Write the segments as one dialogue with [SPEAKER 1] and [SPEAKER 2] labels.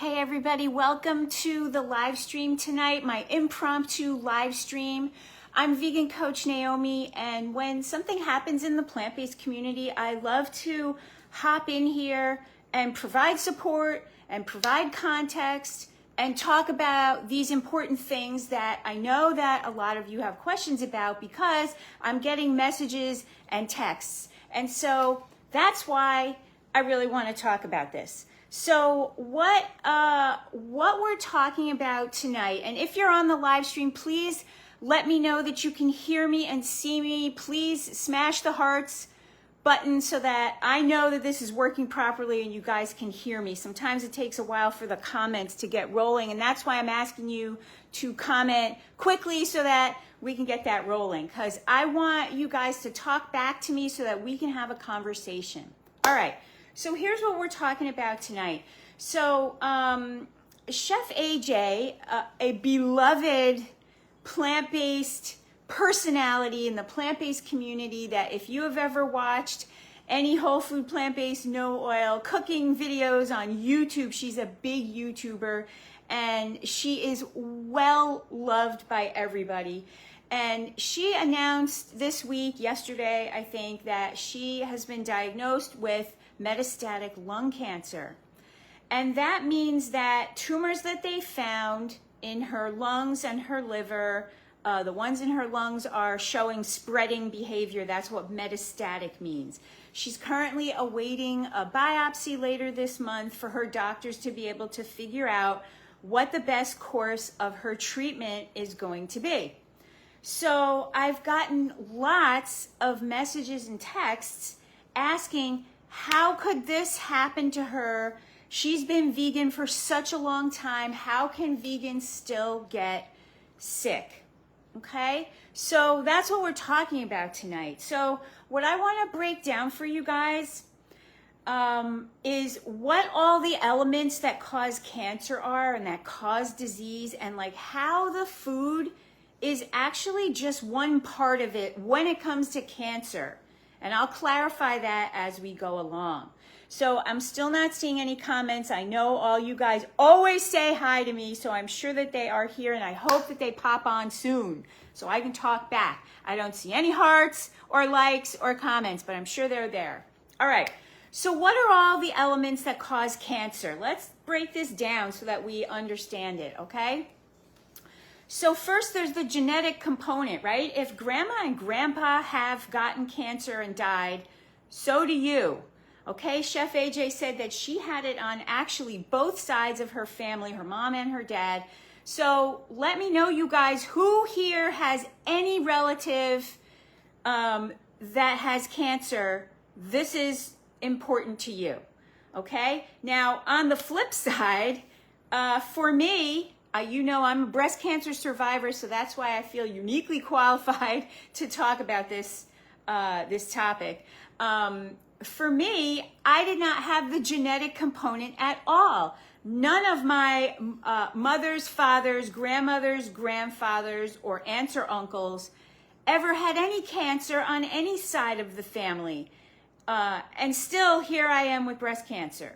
[SPEAKER 1] Hey everybody, welcome to the live stream tonight, my impromptu live stream. I'm vegan coach Naomi, and when something happens in the plant-based community, I love to hop in here and provide support and provide context and talk about these important things that I know that a lot of you have questions about because I'm getting messages and texts. And so that's why I really want to talk about this. So what we're talking about tonight, and if you're on the live stream, please let me know that you can hear me and see me. Please smash the hearts button so that I know that this is working properly and you guys can hear me. Sometimes it takes a while for the comments to get rolling, and that's why I'm asking you to comment quickly so that we can get that rolling, because I want you guys to talk back to me so that we can have a conversation. All right. So here's what we're talking about tonight. So Chef AJ, a beloved plant-based personality in the plant-based community, that if you have ever watched any whole food plant-based no oil cooking videos on YouTube, she's a big YouTuber and she is well loved by everybody. And she announced this week, yesterday, I think, that she has been diagnosed with metastatic lung cancer. And that means that tumors that they found in her lungs and her liver, the ones in her lungs are showing spreading behavior. That's what metastatic means. She's currently awaiting a biopsy later this month for her doctors to be able to figure out what the best course of her treatment is going to be. So I've gotten lots of messages and texts asking, how could this happen to her? She's been vegan for such a long time. How can vegans still get sick? Okay, so that's what we're talking about tonight. So what I want to break down for you guys is what all the elements that cause cancer are and that cause disease, and like how the food is actually just one part of it when it comes to cancer. And I'll clarify that as we go along. So I'm still not seeing any comments. I know all you guys always say hi to me, so I'm sure that they are here, and I hope that they pop on soon so I can talk back. I don't see any hearts or likes or comments, but I'm sure they're there. All right, so what are all the elements that cause cancer? Let's break this down so that we understand it, okay? So first, there's the genetic component, right? If grandma and grandpa have gotten cancer and died, so do you. Okay, Chef AJ said that she had it on actually both sides of her family, her mom and her dad. So let me know, you guys, who here has any relative that has cancer. This is important to you, okay? Now, on the flip side, for me, you know, I'm a breast cancer survivor, so that's why I feel uniquely qualified to talk about this topic. For me, I did not have the genetic component at all. None of my mothers, fathers, grandmothers, grandfathers, or aunts or uncles ever had any cancer on any side of the family. And still, here I am with breast cancer.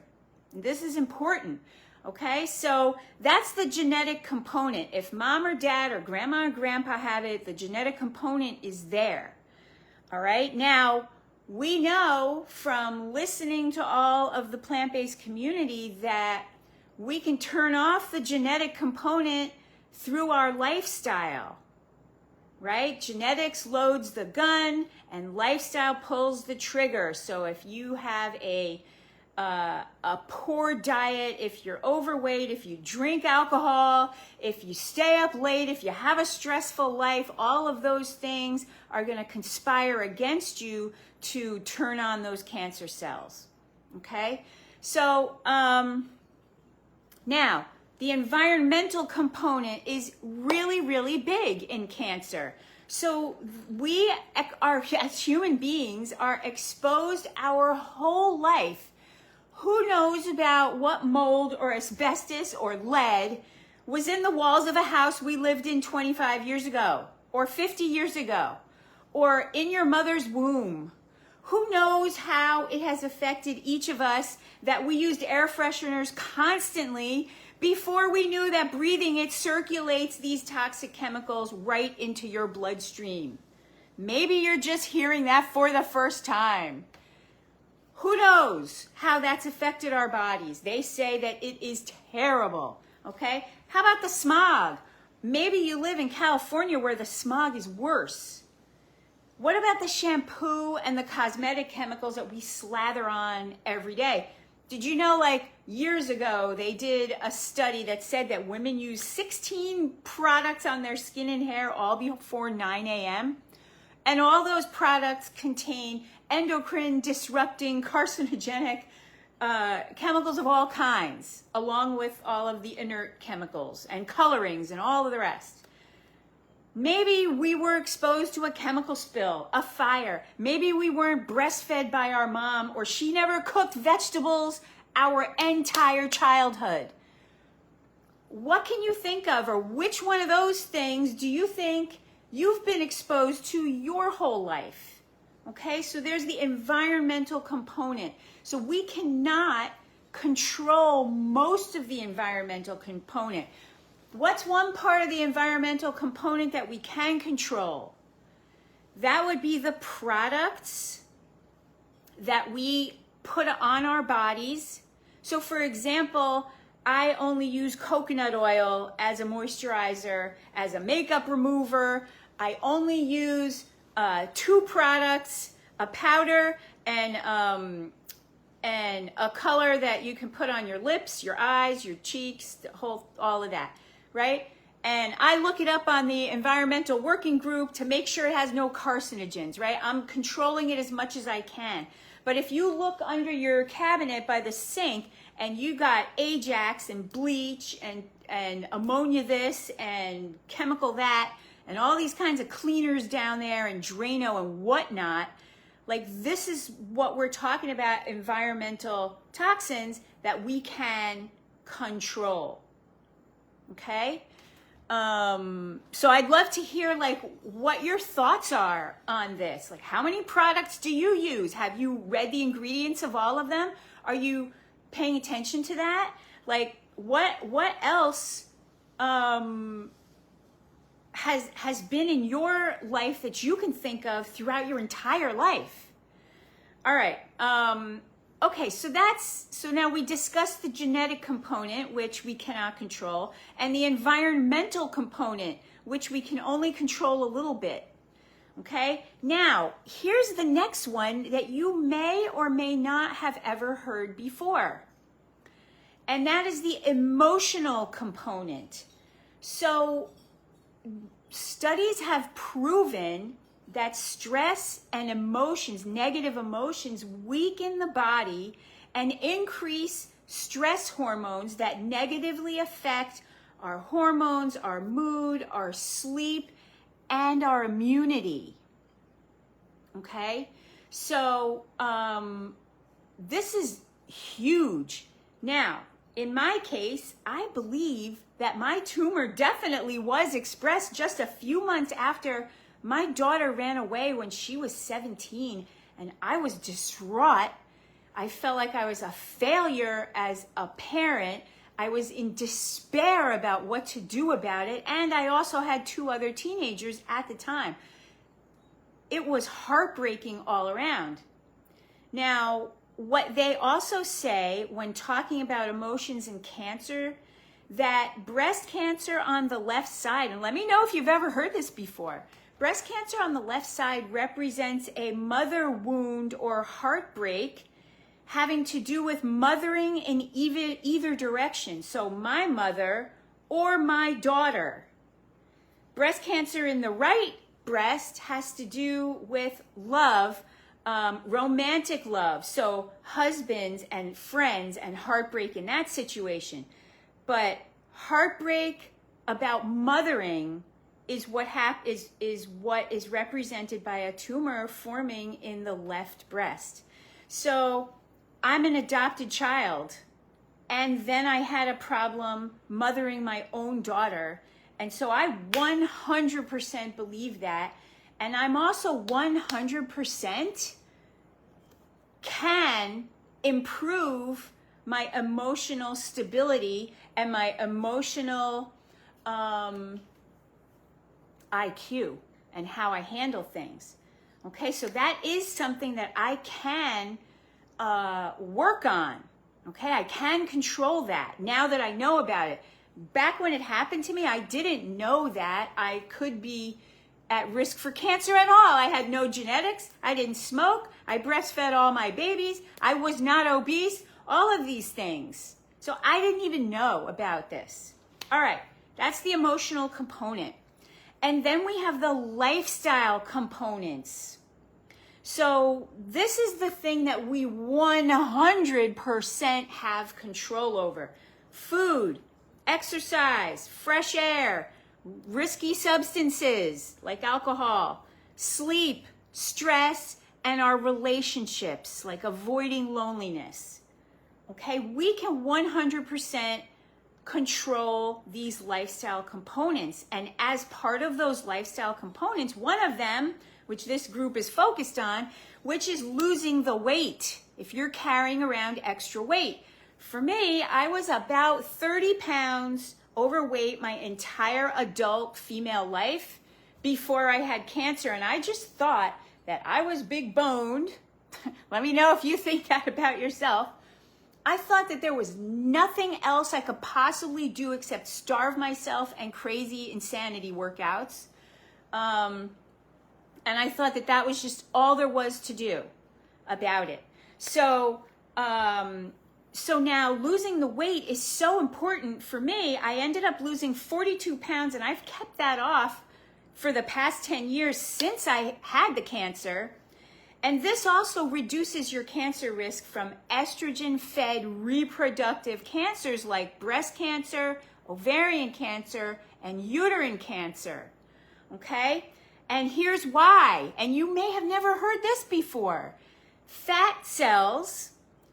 [SPEAKER 1] This is important. Okay, so that's the genetic component. If mom or dad or grandma or grandpa have it, the genetic component is there. All right, now we know from listening to all of the plant-based community that we can turn off the genetic component through our lifestyle, right? Genetics loads the gun and lifestyle pulls the trigger. So if you have a poor diet, if you're overweight, if you drink alcohol, if you stay up late, if you have a stressful life, all of those things are going to conspire against you to turn on those cancer cells. Okay? So, now, the environmental component is really, really big in cancer. So we are, as human beings, are exposed our whole life. Who knows about what mold or asbestos or lead was in the walls of a house we lived in 25 years ago or 50 years ago or in your mother's womb? Who knows how it has affected each of us that we used air fresheners constantly before we knew that breathing it circulates these toxic chemicals right into your bloodstream. Maybe you're just hearing that for the first time. Who knows how that's affected our bodies? They say that it is terrible, okay? How about the smog? Maybe you live in California where the smog is worse. What about the shampoo and the cosmetic chemicals that we slather on every day? Did you know, like years ago, they did a study that said that women use 16 products on their skin and hair all before 9 a.m.? And all those products contain endocrine disrupting, carcinogenic chemicals of all kinds, along with all of the inert chemicals and colorings and all of the rest. Maybe we were exposed to a chemical spill, a fire. Maybe we weren't breastfed by our mom, or she never cooked vegetables our entire childhood. What can you think of, or which one of those things do you think you've been exposed to your whole life? Okay, so there's the environmental component. So we cannot control most of the environmental component. What's one part of the environmental component that we can control? That would be the products that we put on our bodies. So for example, I only use coconut oil as a moisturizer, as a makeup remover. I only use 2 products, a powder and a color that you can put on your lips, your eyes, your cheeks, all of that, right? And I look it up on the environmental working group to make sure it has no carcinogens, right? I'm controlling it as much as I can. But if you look under your cabinet by the sink and you got Ajax and bleach and ammonia this and chemical that, and all these kinds of cleaners down there and Drano and whatnot, like this is what we're talking about, environmental toxins that we can control, okay? So I'd love to hear like what your thoughts are on this. Like how many products do you use? Have you read the ingredients of all of them? Are you paying attention to that? Like what else has been in your life that you can think of throughout your entire life? All right. Okay, so now we discussed the genetic component, which we cannot control, and the environmental component, which we can only control a little bit. Okay, now here's the next one that you may or may not have ever heard before, and that is the emotional component. So studies have proven that stress and emotions, negative emotions, weaken the body and increase stress hormones that negatively affect our hormones, our mood, our sleep, and our immunity. Okay? So this is huge. Now, in my case, I believe that my tumor definitely was expressed just a few months after my daughter ran away when she was 17, and I was distraught. I felt like I was a failure as a parent. I was in despair about what to do about it, and I also had 2 other teenagers at the time. It was heartbreaking all around. Now, what they also say when talking about emotions and cancer, that breast cancer on the left side, and let me know if you've ever heard this before, breast cancer on the left side represents a mother wound or heartbreak having to do with mothering in either direction. So my mother or my daughter. Breast cancer in the right breast has to do with love, romantic love. So husbands and friends and heartbreak in that situation. But heartbreak about mothering is what is represented by a tumor forming in the left breast. So I'm an adopted child, and then I had a problem mothering my own daughter, and so I 100% believe that, and I'm also 100% can improve my emotional stability and my emotional IQ and how I handle things. Okay, so that is something that I can work on. Okay, I can control that now that I know about it. Back when it happened to me, I didn't know that I could be at risk for cancer at all. I had no genetics. I didn't smoke. I breastfed all my babies. I was not obese. All of these things. So I didn't even know about this. All right, that's the emotional component. And then we have the lifestyle components. So this is the thing that we 100% have control over. Food, exercise, fresh air, risky substances like alcohol, sleep, stress, and our relationships, like avoiding loneliness. Okay, we can 100% control these lifestyle components. And as part of those lifestyle components, one of them, which this group is focused on, which is losing the weight. If you're carrying around extra weight. For me, I was about 30 pounds overweight my entire adult female life before I had cancer. And I just thought that I was big boned. Let me know if you think that about yourself. I thought that there was nothing else I could possibly do except starve myself and crazy insanity workouts. And I thought that that was just all there was to do about it. So now losing the weight is so important for me. I ended up losing 42 pounds, and I've kept that off for the past 10 years since I had the cancer. And this also reduces your cancer risk from estrogen-fed reproductive cancers like breast cancer, ovarian cancer, and uterine cancer. Okay? And here's why. And you may have never heard this before. Fat cells,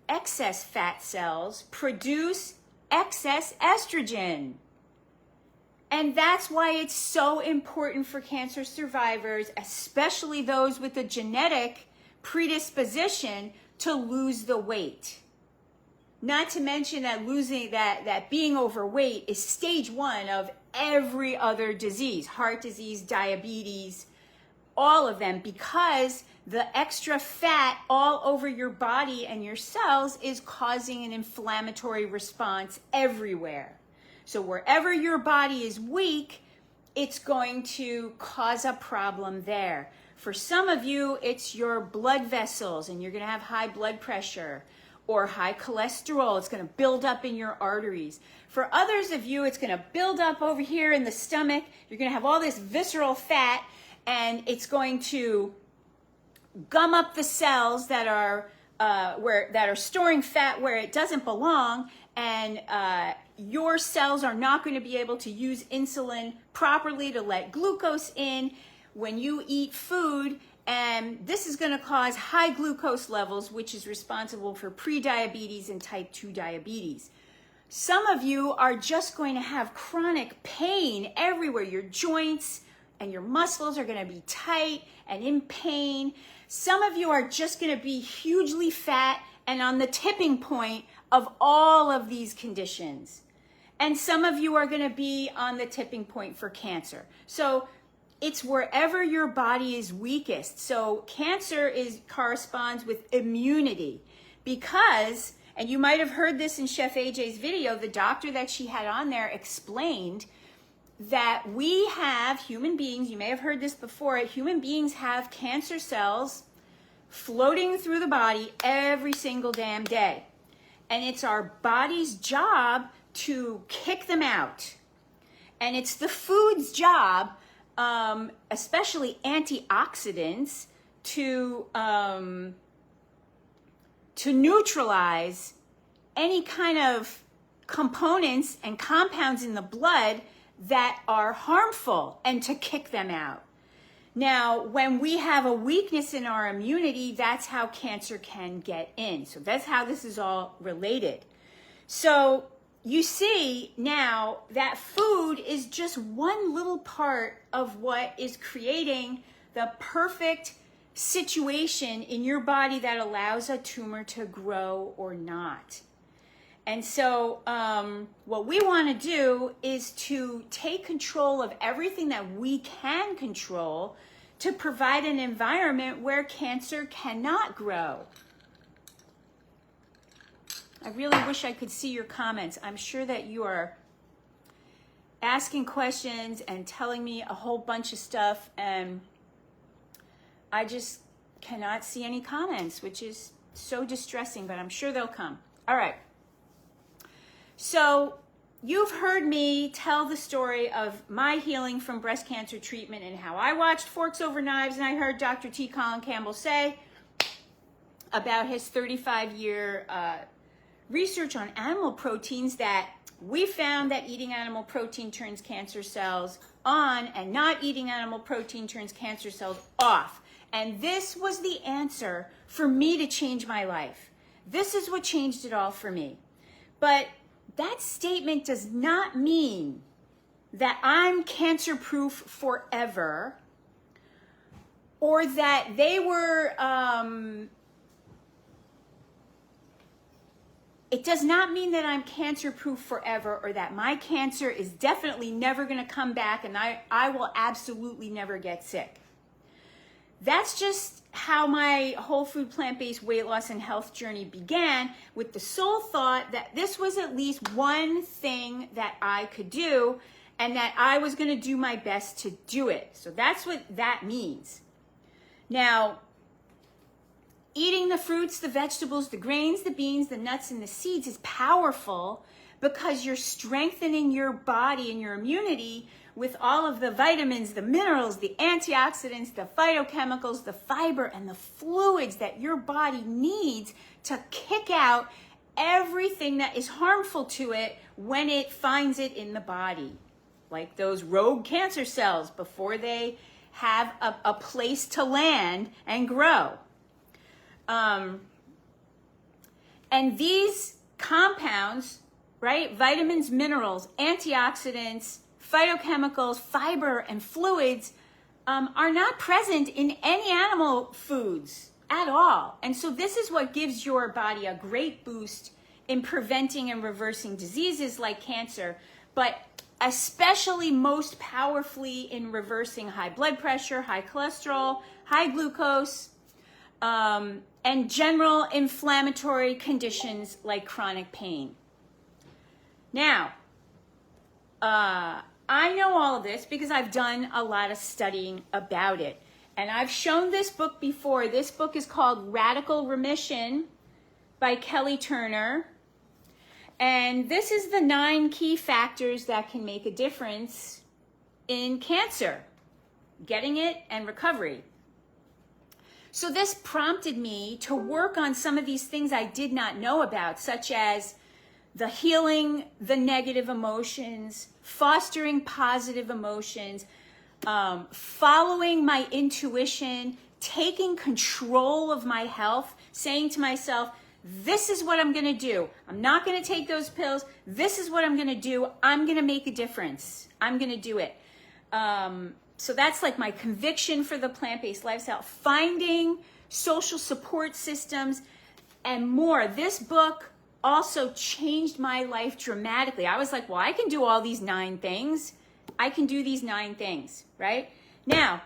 [SPEAKER 1] excess fat cells, produce excess estrogen. And that's why it's so important for cancer survivors, especially those with a genetic predisposition, to lose the weight. Not to mention that that being overweight is stage 1 of every other disease, heart disease, diabetes, all of them, because the extra fat all over your body and your cells is causing an inflammatory response everywhere. So wherever your body is weak, it's going to cause a problem there. For some of you, it's your blood vessels, and you're going to have high blood pressure or high cholesterol. It's going to build up in your arteries. For others of you, it's going to build up over here in the stomach. You're going to have all this visceral fat, and it's going to gum up the cells that are storing fat where it doesn't belong, and your cells are not going to be able to use insulin properly to let glucose in when you eat food, and this is going to cause high glucose levels, which is responsible for prediabetes and type 2 diabetes. Some of you are just going to have chronic pain everywhere. Your joints and your muscles are going to be tight and in pain. Some of you are just going to be hugely fat and on the tipping point of all of these conditions. And some of you are going to be on the tipping point for cancer. So it's wherever your body is weakest. So cancer corresponds with immunity because, and you might have heard this in Chef AJ's video, the doctor that she had on there explained that we have, human beings, you may have heard this before, human beings have cancer cells floating through the body every single damn day. And it's our body's job to kick them out. And it's the food's job, especially antioxidants, to neutralize any kind of components and compounds in the blood that are harmful and to kick them out. Now, when we have a weakness in our immunity, that's how cancer can get in. So that's how this is all related. So you see now that food is just one little part of what is creating the perfect situation in your body that allows a tumor to grow or not. And so what we want to do is to take control of everything that we can control to provide an environment where cancer cannot grow. I really wish I could see your comments. I'm sure that you are asking questions and telling me a whole bunch of stuff, and I just cannot see any comments, which is so distressing, but I'm sure they'll come. All right. So you've heard me tell the story of my healing from breast cancer treatment and how I watched Forks Over Knives, and I heard Dr. T. Colin Campbell say about his 35-year research on animal proteins that we found that eating animal protein turns cancer cells on and not eating animal protein turns cancer cells off. And this was the answer for me to change my life. This is what changed it all for me. But that statement does not mean that I'm cancer-proof forever, or that they were, it does not mean that I'm cancer-proof forever, or that my cancer is definitely never going to come back and I will absolutely never get sick. That's just how my whole food, plant-based weight loss and health journey began, with the sole thought that this was at least one thing that I could do and that I was going to do my best to do it. So that's what that means. Now, eating the fruits, the vegetables, the grains, the beans, the nuts, and the seeds is powerful because you're strengthening your body and your immunity with all of the vitamins, the minerals, the antioxidants, the phytochemicals, the fiber, and the fluids that your body needs to kick out everything that is harmful to it when it finds it in the body. Like those rogue cancer cells before they have a place to land and grow. And these compounds, right, vitamins, minerals, antioxidants, phytochemicals, fiber, and fluids are not present in any animal foods at all. And so this is what gives your body a great boost in preventing and reversing diseases like cancer, but especially most powerfully in reversing high blood pressure, high cholesterol, high glucose, and general inflammatory conditions like chronic pain. Now, I know all of this because I've done a lot of studying about it. And I've shown this book before. This book is called Radical Remission by Kelly Turner. And this is the 9 key factors that can make a difference in cancer, getting it and recovery. So this prompted me to work on some of these things I did not know about, such as the healing the negative emotions, fostering positive emotions, following my intuition, taking control of my health, saying to myself, this is what I'm going to do. I'm not going to take those pills. This is what I'm going to do. I'm going to make a difference. I'm going to do it. So that's like my conviction for the plant-based lifestyle, finding social support systems and more. This book also changed my life dramatically. I was like, well, I can do all these 9 things. I can do these 9 things, right? Now,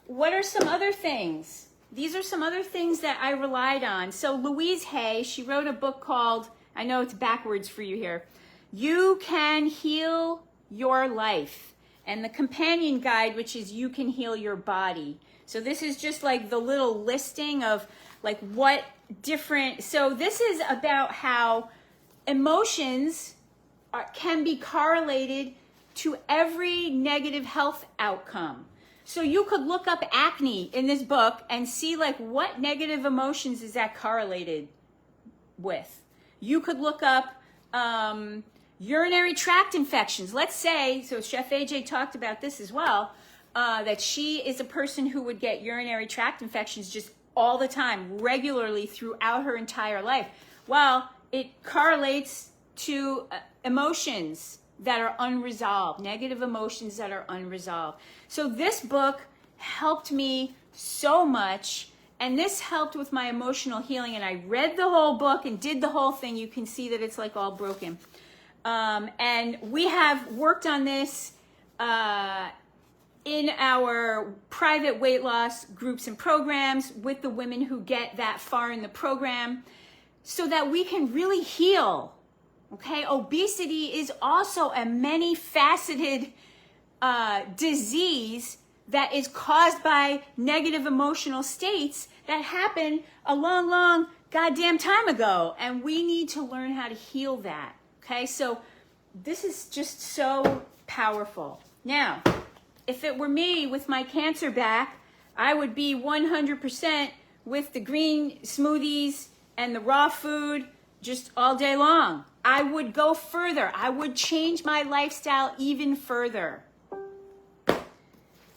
[SPEAKER 1] what are some other things? These are some other things that I relied on. So Louise Hay, she wrote a book called, I know it's backwards for you here, You Can Heal Your Life, and the companion guide, which is You Can Heal Your Body. So this is just like the little listing of like what different, so this is about how emotions can be correlated to every negative health outcome. So you could look up acne in this book and see like what negative emotions is that correlated with. You could look up urinary tract infections. Let's say, so Chef AJ talked about this as well, that she is a person who would get urinary tract infections just all the time, regularly throughout her entire life. Well, it correlates to emotions that are unresolved, negative emotions that are unresolved. So this book helped me so much. And this helped with my emotional healing. And I read the whole book and did the whole thing. You can see that it's like all broken. And we have worked on this in our private weight loss groups and programs with the women who get that far in the program so that we can really heal. Okay, obesity is also a many-faceted disease that is caused by negative emotional states that happened a long, long goddamn time ago. And we need to learn how to heal that. Okay, so this is just so powerful. Now, if it were me with my cancer back, I would be 100% with the green smoothies and the raw food just all day long. I would go further. I would change my lifestyle even further.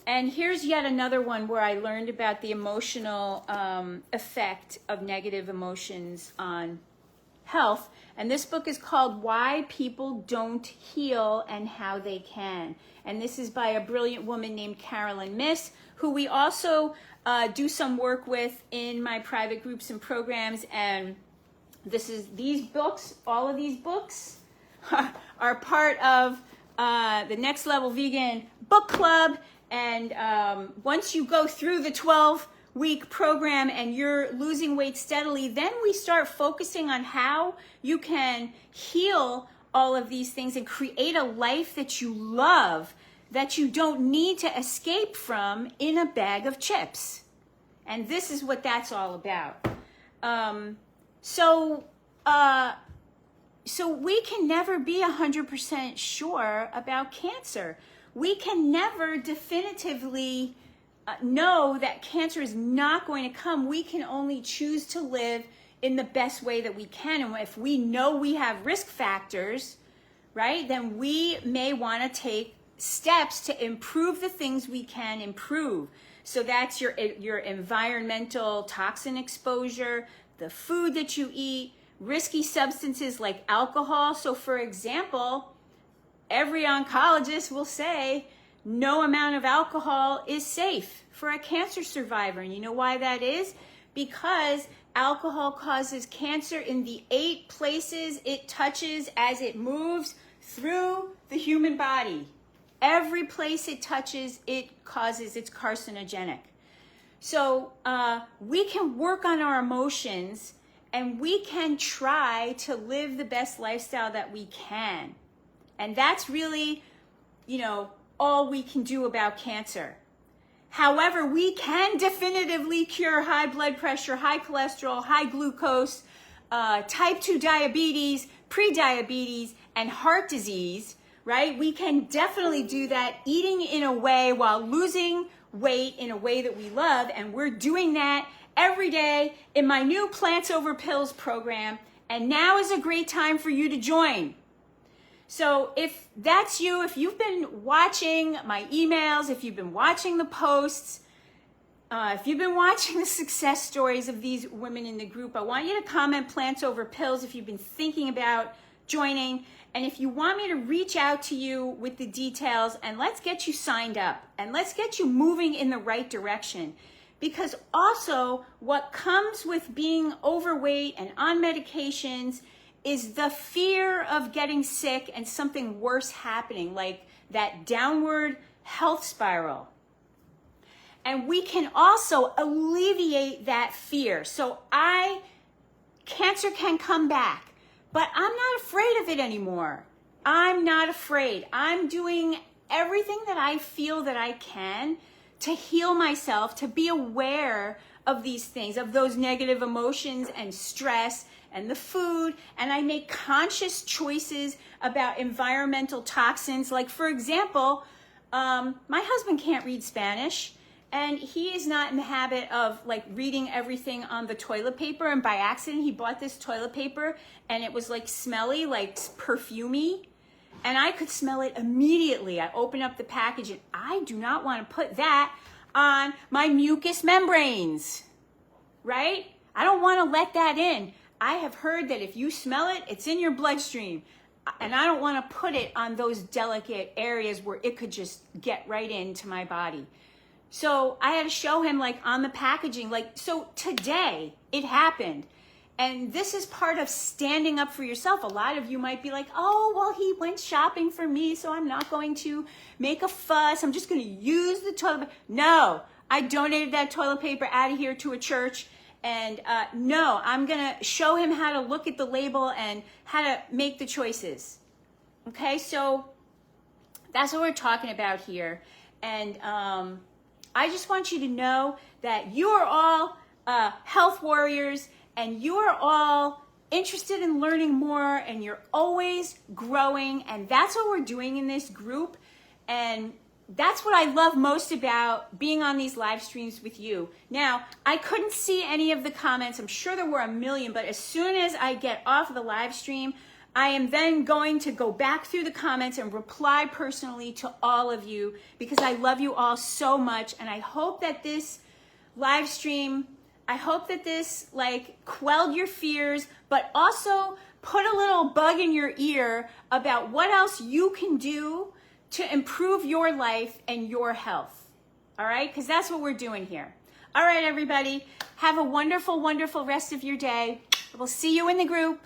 [SPEAKER 1] And here's yet another one where I learned about the emotional effect of negative emotions on health. And this book is called Why People Don't Heal and How They Can. And this is by a brilliant woman named Carolyn Myss, who we also do some work with in my private groups and programs. And these books, all of these books are part of the Next Level Vegan Book Club. And once you go through the 12-week program and you're losing weight steadily, then we start focusing on how you can heal all of these things and create a life that you love, that you don't need to escape from in a bag of chips. And this is what that's all about. So we can never be 100% sure about cancer. We can never definitively know that cancer is not going to come. We can only choose to live in the best way that we can. And if we know we have risk factors, right, then we may want to take steps to improve the things we can improve. So that's your environmental toxin exposure, the food that you eat, risky substances like alcohol. So for example, every oncologist will say no amount of alcohol is safe for a cancer survivor. And you know why that is? Because alcohol causes cancer in the 8 places it touches as it moves through the human body. Every place it touches, it's carcinogenic. So we can work on our emotions and we can try to live the best lifestyle that we can. And that's really, all we can do about cancer. However, we can definitively cure high blood pressure, high cholesterol, high glucose, type 2 diabetes, prediabetes, and heart disease, right? We can definitely do that eating in a way while losing weight in a way that we love. And we're doing that every day in my new Plants Over Pills program. And now is a great time for you to join. So if that's you, if you've been watching my emails, if you've been watching the posts, if you've been watching the success stories of these women in the group, I want you to comment Plants Over Pills if you've been thinking about joining. And if you want me to reach out to you with the details, and let's get you signed up and let's get you moving in the right direction. Because also what comes with being overweight and on medications is the fear of getting sick and something worse happening, like that downward health spiral. And we can also alleviate that fear. So cancer can come back, but I'm not afraid of it anymore. I'm not afraid. I'm doing everything that I feel that I can to heal myself, to be aware of these things, of those negative emotions and stress and the food, and I make conscious choices about environmental toxins. Like, for example, my husband can't read Spanish, and he is not in the habit of like reading everything on the toilet paper, and by accident he bought this toilet paper and it was like smelly, like perfumey, and I could smell it immediately. I opened up the package and I do not want to put that on my mucous membranes, right? I don't want to let that in. I have heard that if you smell it, it's in your bloodstream. And I don't want to put it on those delicate areas where it could just get right into my body. So I had to show him like on the packaging, like, so today it happened. And this is part of standing up for yourself. A lot of you might be like, oh, well, he went shopping for me, so I'm not going to make a fuss. I'm just going to use the toilet paper. No, I donated that toilet paper out of here to a church. And no, I'm going to show him how to look at the label and how to make the choices. Okay, so that's what we're talking about here. And I just want you to know that you are all health warriors, and you are all interested in learning more, and you're always growing, and that's what we're doing in this group. And that's what I love most about being on these live streams with you. Now, I couldn't see any of the comments. I'm sure there were a million, but as soon as I get off of the live stream, I am then going to go back through the comments and reply personally to all of you, because I love you all so much. And I hope that this live stream, I hope that this like quelled your fears, but also put a little bug in your ear about what else you can do to improve your life and your health. All right? Because that's what we're doing here. All right, everybody. Have a wonderful, wonderful rest of your day. We'll see you in the group.